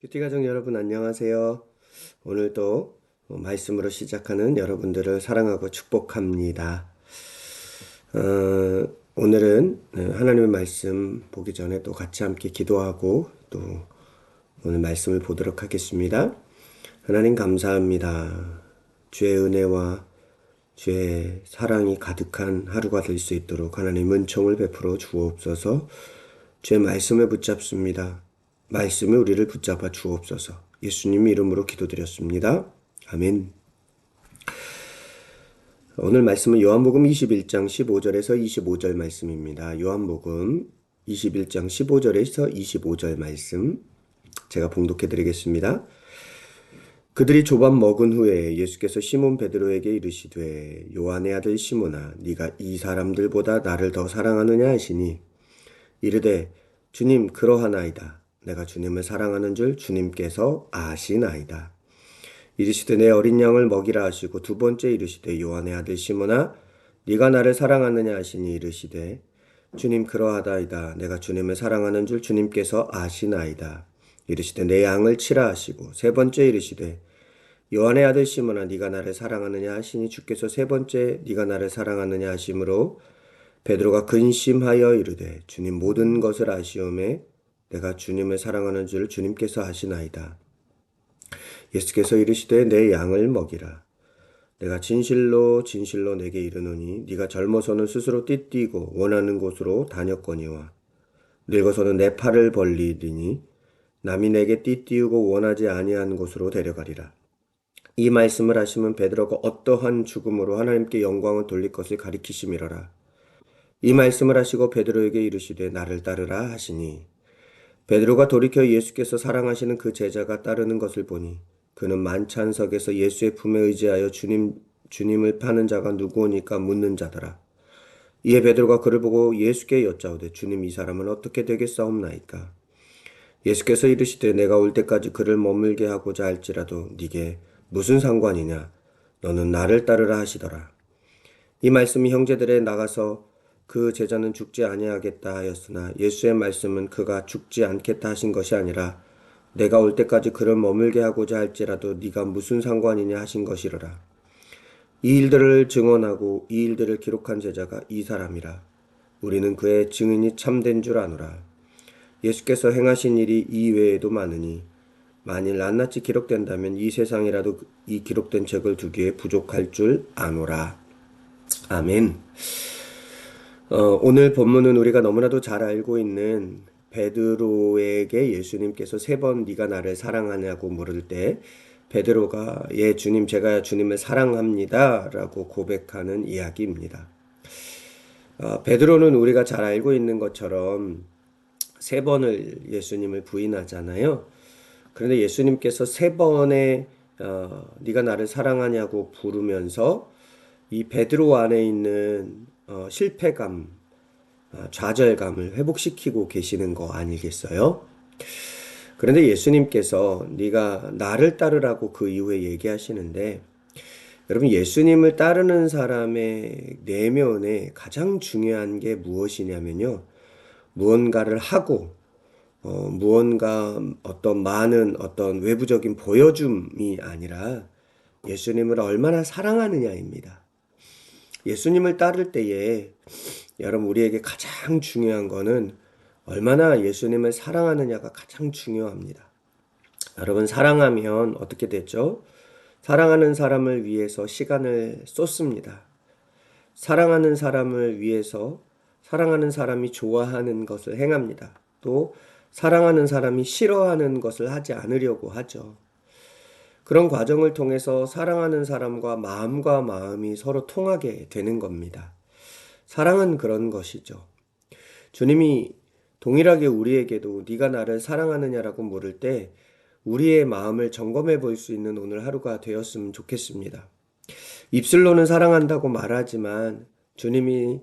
큐티 가족 여러분 안녕하세요. 오늘도 말씀으로 시작하는 여러분들을 사랑하고 축복합니다. 오늘은 하나님의 말씀 보기 전에 또 같이 함께 기도하고 또 오늘 말씀을 보도록 하겠습니다. 하나님 감사합니다. 주의 은혜와 주의 사랑이 가득한 하루가 될 수 있도록 하나님 은총을 베풀어 주옵소서. 주의 말씀을 붙잡습니다. 말씀이 우리를 붙잡아 주옵소서. 예수님 이름으로 기도드렸습니다. 아멘. 오늘 말씀은 요한복음 21장 15절에서 25절 말씀입니다. 요한복음 21장 15절에서 25절 말씀 제가 봉독해 드리겠습니다. 그들이 조밥 먹은 후에 예수께서 시몬 베드로에게 이르시되 요한의 아들 시몬아 네가 이 사람들보다 나를 더 사랑하느냐 하시니 이르되 주님 그러하나이다. 내가 주님을 사랑하는 줄 주님께서 아시나이다. 이르시되 내 어린 양을 먹이라 하시고 두 번째 이르시되 요한의 아들 시몬아 네가 나를 사랑하느냐 하시니 이르시되 주님 그러하다이다. 내가 주님을 사랑하는 줄 주님께서 아시나이다. 이르시되 내 양을 치라 하시고 세 번째 이르시되 요한의 아들 시몬아 네가 나를 사랑하느냐 하시니 주께서 세 번째 네가 나를 사랑하느냐 하심으로 베드로가 근심하여 이르되 주님 모든 것을 아시오매 내가 주님을 사랑하는 줄 주님께서 아시나이다. 예수께서 이르시되 내 양을 먹이라. 내가 진실로 진실로 내게 이르노니 네가 젊어서는 스스로 띠띠고 원하는 곳으로 다녔거니와 늙어서는 내 팔을 벌리리니 남이 내게 띠띠우고 원하지 아니한 곳으로 데려가리라. 이 말씀을 하시면 베드로가 어떠한 죽음으로 하나님께 영광을 돌릴 것을 가리키심이로라. 이 말씀을 하시고 베드로에게 이르시되 나를 따르라 하시니 베드로가 돌이켜 예수께서 사랑하시는 그 제자가 따르는 것을 보니 그는 만찬석에서 예수의 품에 의지하여 주님을 파는 자가 누구오니까 묻는 자더라. 이에 베드로가 그를 보고 예수께 여짜오되 주님 이 사람은 어떻게 되겠사옵나이까? 예수께서 이르시되 내가 올 때까지 그를 머물게 하고자 할지라도 네게 무슨 상관이냐? 너는 나를 따르라 하시더라. 이 말씀이 형제들에 나가서 그 제자는 죽지 아니하겠다 하였으나 예수의 말씀은 그가 죽지 않겠다 하신 것이 아니라 내가 올 때까지 그를 머물게 하고자 할지라도 네가 무슨 상관이냐 하신 것이로라. 이 일들을 증언하고 이 일들을 기록한 제자가 이 사람이라. 우리는 그의 증인이 참된 줄 아노라. 예수께서 행하신 일이 이 외에도 많으니 만일 낱낱이 기록된다면 이 세상이라도 이 기록된 책을 두기에 부족할 줄 아노라. 아멘. 오늘 본문은 우리가 너무나도 잘 알고 있는 베드로에게 예수님께서 세 번 네가 나를 사랑하냐고 물을 때 베드로가 예 주님 제가 주님을 사랑합니다 라고 고백하는 이야기입니다. 베드로는 우리가 잘 알고 있는 것처럼 세 번을 예수님을 부인하잖아요. 그런데 예수님께서 세 번의 네가 나를 사랑하냐고 부르면서 이 베드로 안에 있는 실패감, 좌절감을 회복시키고 계시는 거 아니겠어요? 그런데 예수님께서 네가 나를 따르라고 그 이후에 얘기하시는데 여러분 예수님을 따르는 사람의 내면에 가장 중요한 게 무엇이냐면요. 무언가를 하고 무언가 어떤 많은 어떤 외부적인 보여줌이 아니라 예수님을 얼마나 사랑하느냐입니다. 예수님을 따를 때에 여러분 우리에게 가장 중요한 거는 얼마나 예수님을 사랑하느냐가 가장 중요합니다. 여러분 사랑하면 어떻게 되죠? 사랑하는 사람을 위해서 시간을 쏟습니다. 사랑하는 사람을 위해서 사랑하는 사람이 좋아하는 것을 행합니다. 또 사랑하는 사람이 싫어하는 것을 하지 않으려고 하죠. 그런 과정을 통해서 사랑하는 사람과 마음이 서로 통하게 되는 겁니다. 사랑은 그런 것이죠. 주님이 동일하게 우리에게도 네가 나를 사랑하느냐라고 물을 때 우리의 마음을 점검해 볼 수 있는 오늘 하루가 되었으면 좋겠습니다. 입술로는 사랑한다고 말하지만 주님이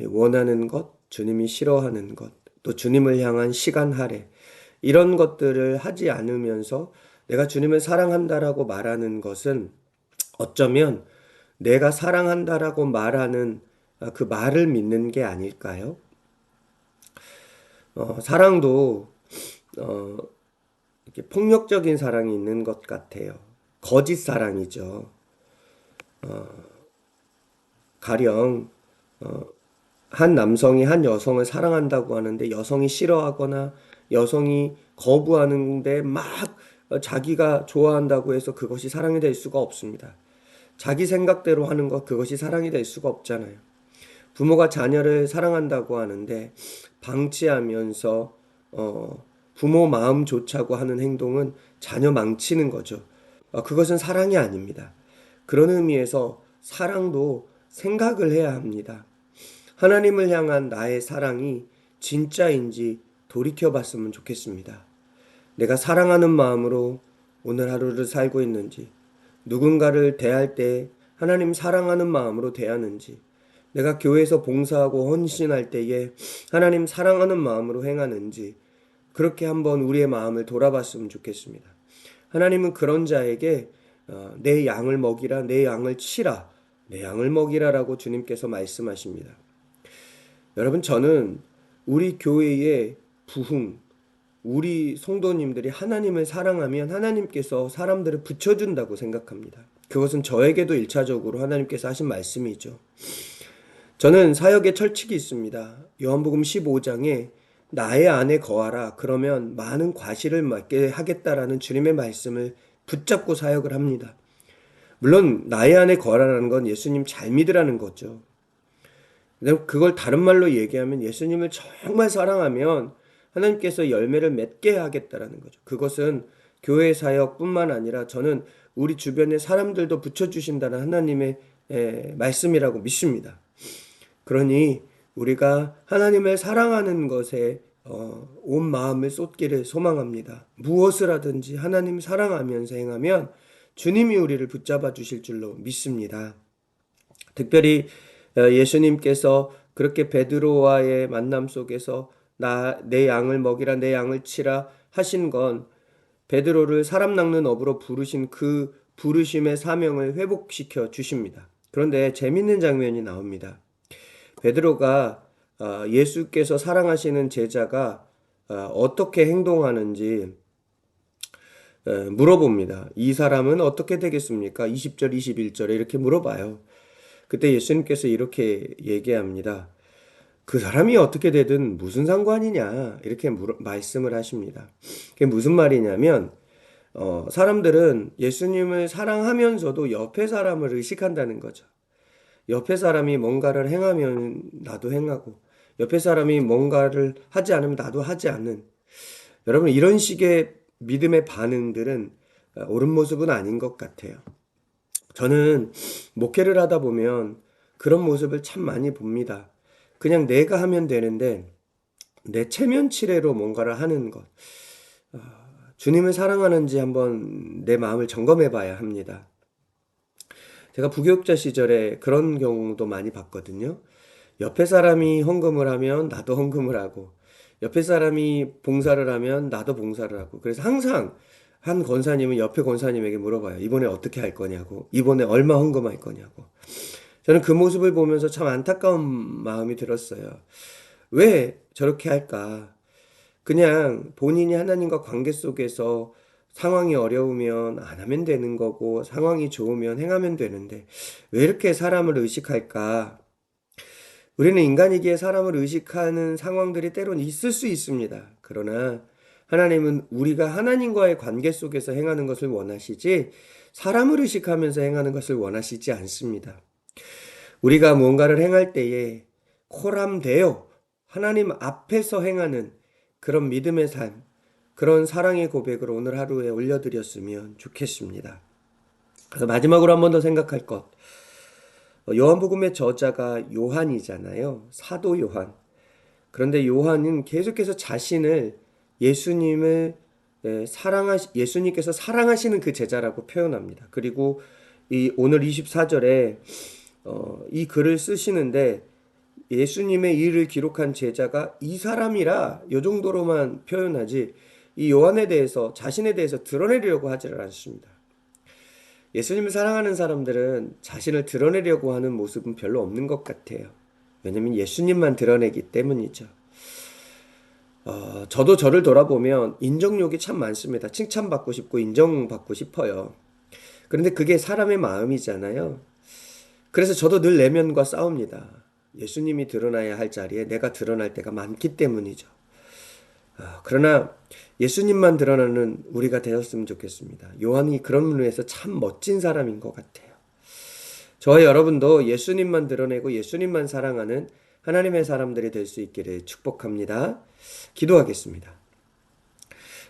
원하는 것, 주님이 싫어하는 것, 또 주님을 향한 시간 할애 이런 것들을 하지 않으면서 내가 주님을 사랑한다라고 말하는 것은 어쩌면 내가 사랑한다라고 말하는 그 말을 믿는 게 아닐까요? 사랑도 이렇게 폭력적인 사랑이 있는 것 같아요. 거짓 사랑이죠. 가령 한 남성이 한 여성을 사랑한다고 하는데 여성이 싫어하거나 여성이 거부하는데 막 자기가 좋아한다고 해서 그것이 사랑이 될 수가 없습니다. 자기 생각대로 하는 것, 그것이 사랑이 될 수가 없잖아요. 부모가 자녀를 사랑한다고 하는데 방치하면서 부모 마음 좋자고 하는 행동은 자녀 망치는 거죠. 그것은 사랑이 아닙니다. 그런 의미에서 사랑도 생각을 해야 합니다. 하나님을 향한 나의 사랑이 진짜인지 돌이켜 봤으면 좋겠습니다. 내가 사랑하는 마음으로 오늘 하루를 살고 있는지, 누군가를 대할 때 하나님 사랑하는 마음으로 대하는지, 내가 교회에서 봉사하고 헌신할 때에 하나님 사랑하는 마음으로 행하는지, 그렇게 한번 우리의 마음을 돌아봤으면 좋겠습니다. 하나님은 그런 자에게 내 양을 먹이라, 내 양을 치라, 내 양을 먹이라라고 주님께서 말씀하십니다. 여러분, 저는 우리 교회의 부흥, 우리 성도님들이 하나님을 사랑하면 하나님께서 사람들을 붙여준다고 생각합니다. 그것은 저에게도 1차적으로 하나님께서 하신 말씀이죠. 저는 사역의 철칙이 있습니다. 요한복음 15장에 나의 안에 거하라, 그러면 많은 과실을 맺게 하겠다라는 주님의 말씀을 붙잡고 사역을 합니다. 물론 나의 안에 거하라는 건 예수님 잘 믿으라는 거죠. 그걸 다른 말로 얘기하면 예수님을 정말 사랑하면 하나님께서 열매를 맺게 하겠다라는 거죠. 그것은 교회 사역뿐만 아니라 저는 우리 주변의 사람들도 붙여주신다는 하나님의 말씀이라고 믿습니다. 그러니 우리가 하나님을 사랑하는 것에 온 마음을 쏟기를 소망합니다. 무엇을 하든지 하나님 사랑하면서 행하면 주님이 우리를 붙잡아 주실 줄로 믿습니다. 특별히 예수님께서 그렇게 베드로와의 만남 속에서 내 양을 먹이라, 내 양을 치라 하신 건 베드로를 사람 낚는 업으로 부르신 그 부르심의 사명을 회복시켜 주십니다. 그런데 재밌는 장면이 나옵니다. 베드로가 예수께서 사랑하시는 제자가 어떻게 행동하는지 물어봅니다. 이 사람은 어떻게 되겠습니까? 20절, 21절에 이렇게 물어봐요. 그때 예수님께서 이렇게 얘기합니다. 그 사람이 어떻게 되든 무슨 상관이냐, 이렇게 말씀을 하십니다. 그게 무슨 말이냐면 사람들은 예수님을 사랑하면서도 옆에 사람을 의식한다는 거죠. 옆에 사람이 뭔가를 행하면 나도 행하고, 옆에 사람이 뭔가를 하지 않으면 나도 하지 않는, 여러분, 이런 식의 믿음의 반응들은 옳은 모습은 아닌 것 같아요. 저는 목회를 하다 보면 그런 모습을 참 많이 봅니다. 그냥 내가 하면 되는데 내 체면치레로 뭔가를 하는 것. 주님을 사랑하는지 한번 내 마음을 점검해 봐야 합니다. 제가 부교육자 시절에 그런 경우도 많이 봤거든요. 옆에 사람이 헌금을 하면 나도 헌금을 하고, 옆에 사람이 봉사를 하면 나도 봉사를 하고, 그래서 항상 한 권사님은 옆에 권사님에게 물어봐요. 이번에 어떻게 할 거냐고, 이번에 얼마 헌금할 거냐고. 저는 그 모습을 보면서 참 안타까운 마음이 들었어요. 왜 저렇게 할까? 그냥 본인이 하나님과 관계 속에서 상황이 어려우면 안 하면 되는 거고, 상황이 좋으면 행하면 되는데 왜 이렇게 사람을 의식할까? 우리는 인간이기에 사람을 의식하는 상황들이 때론 있을 수 있습니다. 그러나 하나님은 우리가 하나님과의 관계 속에서 행하는 것을 원하시지 사람을 의식하면서 행하는 것을 원하시지 않습니다. 우리가 무언가를 행할 때에 코람되어 하나님 앞에서 행하는 그런 믿음의 삶, 그런 사랑의 고백을 오늘 하루에 올려드렸으면 좋겠습니다. 그래서 마지막으로 한 번 더 생각할 것. 요한복음의 저자가 요한이잖아요. 사도 요한. 그런데 요한은 계속해서 자신을 예수님을 예수님께서 사랑하시는 그 제자라고 표현합니다. 그리고 오늘 24절에 이 글을 쓰시는데 예수님의 일을 기록한 제자가 이 사람이라 요 정도로만 표현하지 이 요한에 대해서 자신에 대해서 드러내려고 하지를 않습니다. 예수님을 사랑하는 사람들은 자신을 드러내려고 하는 모습은 별로 없는 것 같아요. 왜냐하면 예수님만 드러내기 때문이죠. 저도 저를 돌아보면 인정욕이 참 많습니다. 칭찬받고 싶고 인정받고 싶어요. 그런데 그게 사람의 마음이잖아요. 그래서 저도 늘 내면과 싸웁니다. 예수님이 드러나야 할 자리에 내가 드러날 때가 많기 때문이죠. 그러나 예수님만 드러나는 우리가 되었으면 좋겠습니다. 요한이 그런 면에서 참 멋진 사람인 것 같아요. 저와 여러분도 예수님만 드러내고 예수님만 사랑하는 하나님의 사람들이 될 수 있기를 축복합니다. 기도하겠습니다.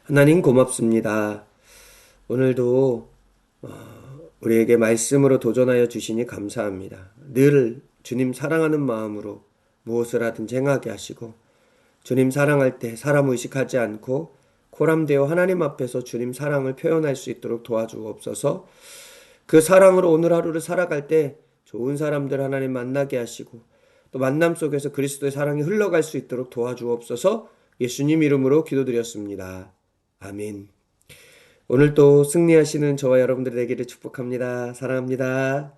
하나님 고맙습니다. 오늘도 우리에게 말씀으로 도전하여 주시니 감사합니다. 늘 주님 사랑하는 마음으로 무엇을 하든지 행하게 하시고 주님 사랑할 때 사람 의식하지 않고 코람되어 하나님 앞에서 주님 사랑을 표현할 수 있도록 도와주옵소서. 그 사랑으로 오늘 하루를 살아갈 때 좋은 사람들 하나님 만나게 하시고 또 만남 속에서 그리스도의 사랑이 흘러갈 수 있도록 도와주옵소서. 예수님 이름으로 기도드렸습니다. 아멘. 오늘도 승리하시는 저와 여러분들이 되기를 축복합니다. 사랑합니다.